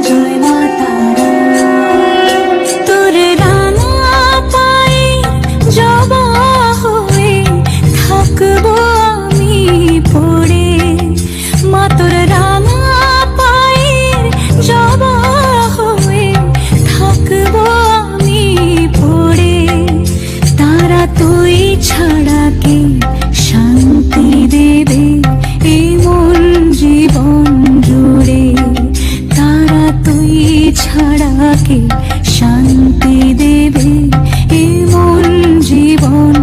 জয় মা তারা। তোর রাঙা পায়ে জবা হয়ে থাকবো আমি পড়ে, মা তোর রাঙা পায়ে জবা হয়ে থাকবো আমি পড়ে। তারা তুই ছাড়া কে শান্তি দেবে এই মন জীবন জুড়ে, তারা তুই ছাড়া কে শান্তি দেবে এই মন জীবন